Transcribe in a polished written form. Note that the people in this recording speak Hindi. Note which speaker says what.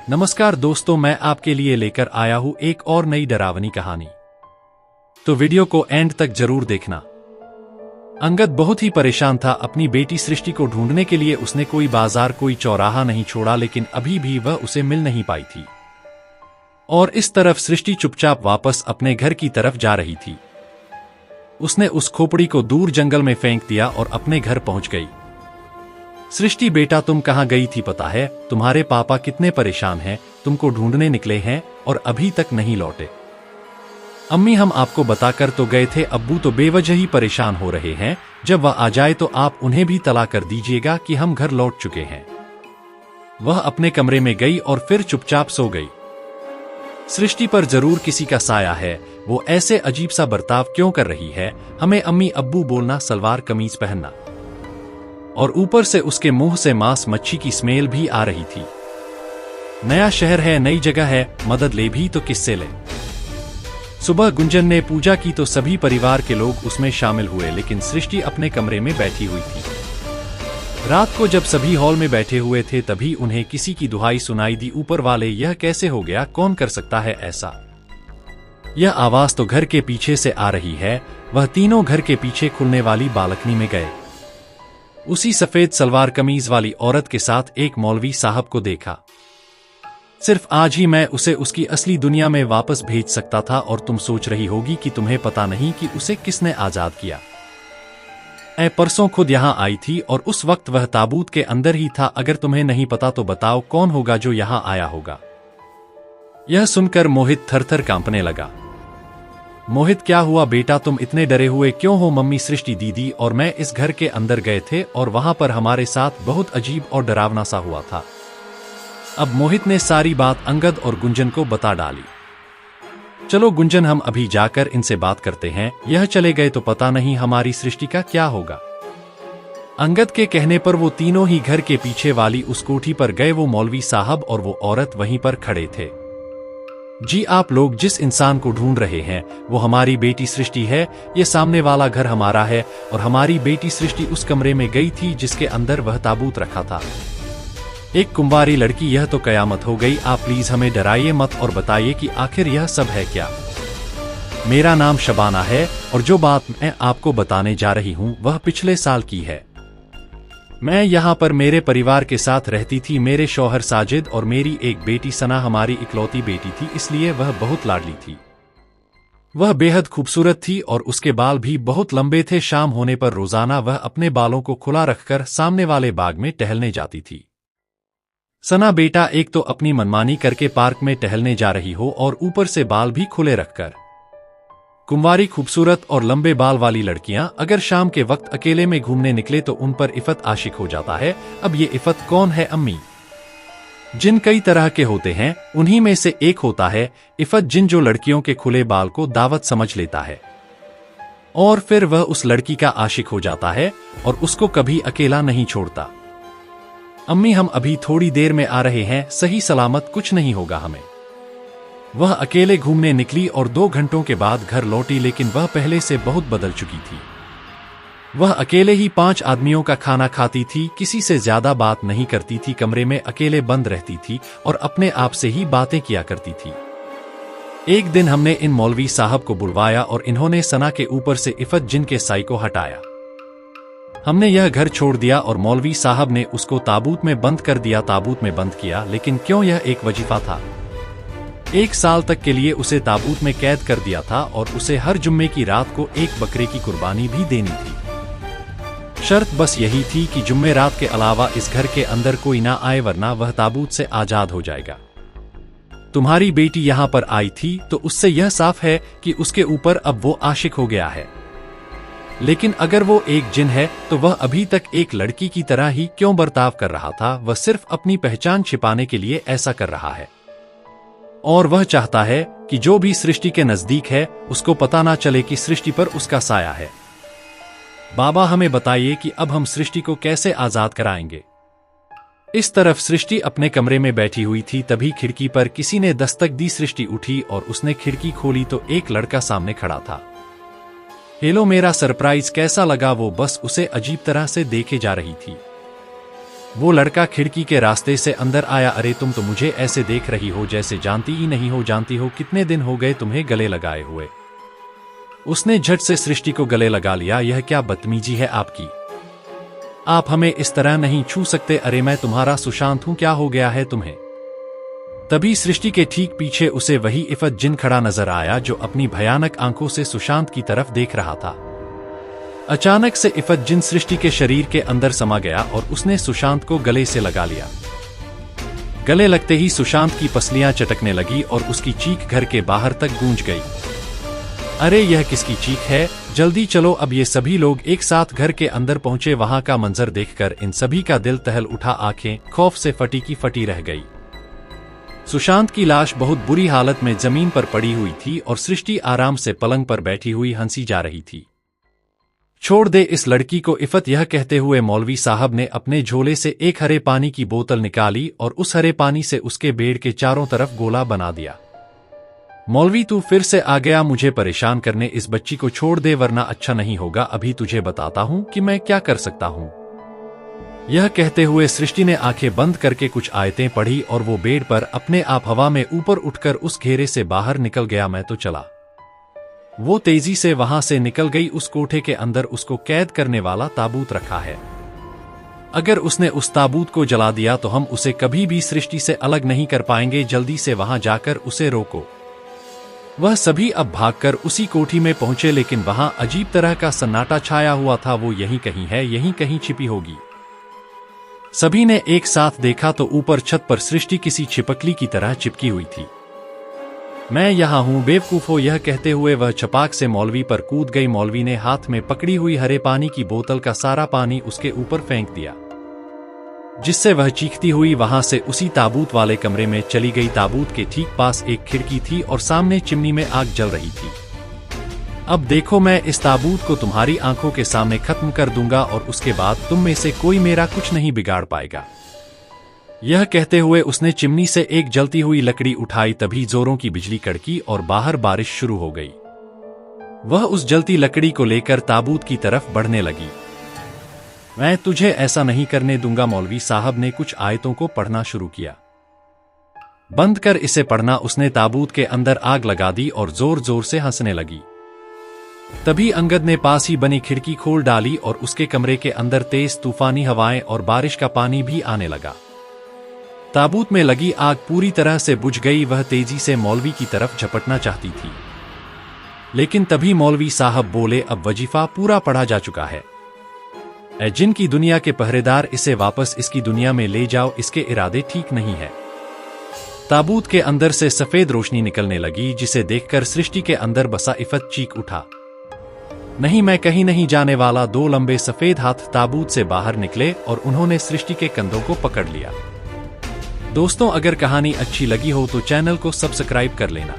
Speaker 1: नमस्कार दोस्तों, मैं आपके लिए लेकर आया हूं एक और नई डरावनी कहानी। तो वीडियो को एंड तक जरूर देखना। अंगद बहुत ही परेशान था अपनी बेटी सृष्टि को ढूंढने के लिए। उसने कोई बाजार, कोई चौराहा नहीं छोड़ा, लेकिन अभी भी वह उसे मिल नहीं पाई थी। और इस तरफ सृष्टि चुपचाप वापस अपने घर की तरफ जा रही थी। उसने उस खोपड़ी को दूर जंगल में फेंक दिया और अपने घर पहुंच गई। सृष्टि बेटा, तुम कहां गई थी? पता है तुम्हारे पापा कितने परेशान हैं, तुमको ढूंढने निकले हैं और अभी तक नहीं लौटे। अम्मी, हम आपको बताकर तो गए थे, अब्बू तो बेवजह ही परेशान हो रहे हैं। जब वह आ जाए तो आप उन्हें भी तला कर दीजिएगा कि हम घर लौट चुके हैं। वह अपने कमरे में गई और फिर चुपचाप सो गई। सृष्टि पर जरूर किसी का साया है, वो ऐसे अजीब सा बर्ताव क्यों कर रही है? हमें अम्मी अब्बू बोलना, सलवार कमीज पहनना, और ऊपर से उसके मुंह से मांस मच्छी की स्मेल भी आ रही थी। नया शहर है, नई जगह है, मदद ले भी तो किससे ले? सुबह गुंजन ने पूजा की तो सभी परिवार के लोग उसमें शामिल हुए, लेकिन सृष्टि अपने कमरे में बैठी हुई थी। रात को जब सभी हॉल में बैठे हुए थे तभी उन्हें किसी की दुहाई सुनाई दी, ऊपर वाले, यह कैसे हो गया? कौन कर सकता है ऐसा? यह आवाज तो घर के पीछे से आ रही है। वह तीनों घर के पीछे खुलने वाली बालकनी में गए। उसी सफेद सलवार कमीज वाली औरत के साथ एक मौलवी साहब को देखा। सिर्फ आज ही मैं उसे उसकी असली दुनिया में वापस भेज सकता था, और तुम सोच रही होगी कि तुम्हें पता नहीं कि उसे किसने आजाद किया। परसों खुद यहां आई थी और उस वक्त वह ताबूत के अंदर ही था। अगर तुम्हें नहीं पता तो बताओ कौन होगा जो यहां आया होगा? यह सुनकर मोहित थरथर कांपने लगा। मोहित, क्या हुआ बेटा, तुम इतने डरे हुए क्यों हो? मम्मी, सृष्टि दीदी और मैं इस घर के अंदर गए थे और वहां पर हमारे साथ बहुत अजीब और डरावना सा हुआ था। अब मोहित ने सारी बात अंगद और गुंजन को बता डाली। चलो गुंजन, हम अभी जाकर इनसे बात करते हैं। यह चले गए तो पता नहीं हमारी सृष्टि का क्या होगा। अंगद के कहने पर वो तीनों ही घर के पीछे वाली उस कोठी पर गए। वो मौलवी साहब और वो औरत वहीं पर खड़े थे। जी, आप लोग जिस इंसान को ढूंढ रहे हैं वो हमारी बेटी सृष्टि है। ये सामने वाला घर हमारा है और हमारी बेटी सृष्टि उस कमरे में गई थी जिसके अंदर वह ताबूत रखा था। एक कुंवारी लड़की, यह तो कयामत हो गई। आप प्लीज हमें डराइए मत और बताइए कि आखिर यह सब है क्या। मेरा नाम शबाना है और जो बात मैं आपको बताने जा रही हूँ वह पिछले साल की है। मैं यहाँ पर मेरे परिवार के साथ रहती थी। मेरे शौहर साजिद और मेरी एक बेटी सना हमारी इकलौती बेटी थी, इसलिए वह बहुत लाडली थी। वह बेहद खूबसूरत थी और उसके बाल भी बहुत लंबे थे। शाम होने पर रोजाना वह अपने बालों को खुला रखकर सामने वाले बाग में टहलने जाती थी। सना बेटा, एक तो अपनी मनमानी करके पार्क में टहलने जा रही हो और ऊपर से बाल भी खुले रखकर। कुंवारी खूबसूरत और लंबे बाल वाली लड़कियां अगर शाम के वक्त अकेले में घूमने निकले तो उन पर इफत आशिक हो जाता है। अब ये इफत कौन है अम्मी? जिन कई तरह के होते हैं, उन्हीं में से एक होता है इफत जिन, जो लड़कियों के खुले बाल को दावत समझ लेता है और फिर वह उस लड़की का आशिक हो जाता है और उसको कभी अकेला नहीं छोड़ता। अम्मी, हम अभी थोड़ी देर में आ रहे हैं, सही सलामत कुछ नहीं होगा हमें। वह अकेले घूमने निकली और 2 घंटों के बाद घर लौटी, लेकिन वह पहले से बहुत बदल चुकी थी। वह अकेले ही 5 आदमियों का खाना खाती थी, किसी से ज्यादा बात नहीं करती थी, कमरे में अकेले बंद रहती थी और अपने आप से ही बातें किया करती थी। एक दिन हमने इन मौलवी साहब को बुलवाया और इन्होंने सना के ऊपर से इफत जिन के साई को हटाया। हमने यह घर छोड़ दिया और मौलवी साहब ने उसको ताबूत में बंद कर दिया। ताबूत में बंद किया, लेकिन क्यों? यह एक वजीफा था। 1 साल तक के लिए उसे ताबूत में कैद कर दिया था और उसे हर जुम्मे की रात को एक बकरे की कुर्बानी भी देनी थी। शर्त बस यही थी कि जुम्मे रात के अलावा इस घर के अंदर कोई ना आए, वरना वह ताबूत से आजाद हो जाएगा। तुम्हारी बेटी यहाँ पर आई थी तो उससे यह साफ है कि उसके ऊपर अब वो आशिक हो गया है। लेकिन अगर वो एक जिन है तो वह अभी तक एक लड़की की तरह ही क्यों बर्ताव कर रहा था? वह सिर्फ अपनी पहचान छिपाने के लिए ऐसा कर रहा है और वह चाहता है कि जो भी सृष्टि के नजदीक है उसको पता ना चले कि सृष्टि पर उसका साया है। बाबा, हमें बताइए कि अब हम सृष्टि को कैसे आजाद कराएंगे? इस तरफ सृष्टि अपने कमरे में बैठी हुई थी, तभी खिड़की पर किसी ने दस्तक दी। सृष्टि उठी और उसने खिड़की खोली तो एक लड़का सामने खड़ा था। हेलो, मेरा सरप्राइज कैसा लगा? वो बस उसे अजीब तरह से देखे जा रही थी। वो लड़का खिड़की के रास्ते से अंदर आया। अरे तुम तो मुझे ऐसे देख रही हो जैसे जानती ही नहीं हो। जानती हो कितने दिन हो गए तुम्हें गले लगाए हुए। उसने झट से सृष्टि को गले लगा लिया। यह क्या बदतमीजी है आपकी, आप हमें इस तरह नहीं छू सकते। अरे मैं तुम्हारा सुशांत हूं, क्या हो गया है तुम्हें। तभी सृष्टि के ठीक पीछे उसे वही इफत जिन खड़ा नजर आया जो अपनी भयानक आंखों से सुशांत की तरफ देख रहा था। अचानक से इफत जिन सृष्टि के शरीर के अंदर समा गया और उसने सुशांत को गले से लगा लिया। गले लगते ही सुशांत की पसलियां चटकने लगी और उसकी चीख घर के बाहर तक गूंज गई। अरे यह किसकी चीख है, जल्दी चलो। अब ये सभी लोग एक साथ घर के अंदर पहुंचे। वहां का मंजर देखकर इन सभी का दिल दहल उठा, आंखें खौफ से फटी की फटी रह गई। सुशांत की लाश बहुत बुरी हालत में जमीन पर पड़ी हुई थी और सृष्टि आराम से पलंग पर बैठी हुई हंसी जा रही थी। छोड़ दे इस लड़की को, इफत यह कहते हुए मौलवी साहब ने अपने झोले से एक हरे पानी की बोतल निकाली और उस हरे पानी से उसके बेड के चारों तरफ गोला बना दिया। मौलवी तू फिर से आ गया मुझे परेशान करने, इस बच्ची को छोड़ दे वरना अच्छा नहीं होगा। अभी तुझे बताता हूं कि मैं क्या कर सकता हूं। यह कहते हुए सृष्टि ने आंखें बंद करके कुछ आयतें पढ़ी और वो बेड पर अपने आप हवा में ऊपर उठकर उस घेरे से बाहर निकल गया। मैं तो चला। वो तेजी से वहां से निकल गई। उस कोठे के अंदर उसको कैद करने वाला ताबूत रखा है। अगर उसने उस ताबूत को जला दिया तो हम उसे कभी भी सृष्टि से अलग नहीं कर पाएंगे। जल्दी से वहां जाकर उसे रोको। वह सभी अब भागकर उसी कोठी में पहुंचे, लेकिन वहां अजीब तरह का सन्नाटा छाया हुआ था। वो यहीं कहीं है, यहीं कहीं छिपी होगी। सभी ने एक साथ देखा तो ऊपर छत पर सृष्टि किसी छिपकली की तरह चिपकी हुई थी। मैं यहां हूं बेवकूफो, यह कहते हुए वह छपाक से मौलवी पर कूद गई। मौलवी ने हाथ में पकड़ी हुई हरे पानी की बोतल का सारा पानी उसके ऊपर फेंक दिया, जिससे वह चीखती हुई वहां से उसी ताबूत वाले कमरे में चली गई। ताबूत के ठीक पास एक खिड़की थी और सामने चिमनी में आग जल रही थी। अब देखो, मैं इस ताबूत को तुम्हारी आंखों के सामने खत्म कर दूंगा और उसके बाद तुम में से कोई मेरा कुछ नहीं बिगाड़ पाएगा। यह कहते हुए उसने चिमनी से एक जलती हुई लकड़ी उठाई। तभी जोरों की बिजली कड़की और बाहर बारिश शुरू हो गई। वह उस जलती लकड़ी को लेकर ताबूत की तरफ बढ़ने लगी। मैं तुझे ऐसा नहीं करने दूंगा। मौलवी साहब ने कुछ आयतों को पढ़ना शुरू किया। बंद कर इसे पढ़ना। उसने ताबूत के अंदर आग लगा दी और जोर जोर से हंसने लगी। तभी अंगद ने पास ही बनी खिड़की खोल डाली और उसके कमरे के अंदर तेज तूफानी हवाएं और बारिश का पानी भी आने लगा। ताबूत में लगी आग पूरी तरह से बुझ गई। वह तेजी से मौलवी की तरफ झपटना चाहती थी, लेकिन तभी मौलवी साहब बोले, अब वजीफा पूरा पढ़ा जा चुका है। जिन की दुनिया के पहरेदार, इसे वापस इसकी दुनिया में ले जाओ, इसके इरादे ठीक नहीं है। ताबूत के अंदर से सफेद रोशनी निकलने लगी, जिसे देखकर सृष्टि के अंदर बसा इफत चीख उठा, नहीं मैं कहीं नहीं जाने वाला। दो लंबे सफेद हाथ ताबूत से बाहर निकले और उन्होंने सृष्टि के कंधों को पकड़ लिया। दोस्तों, अगर कहानी अच्छी लगी हो तो चैनल को सब्सक्राइब कर लेना।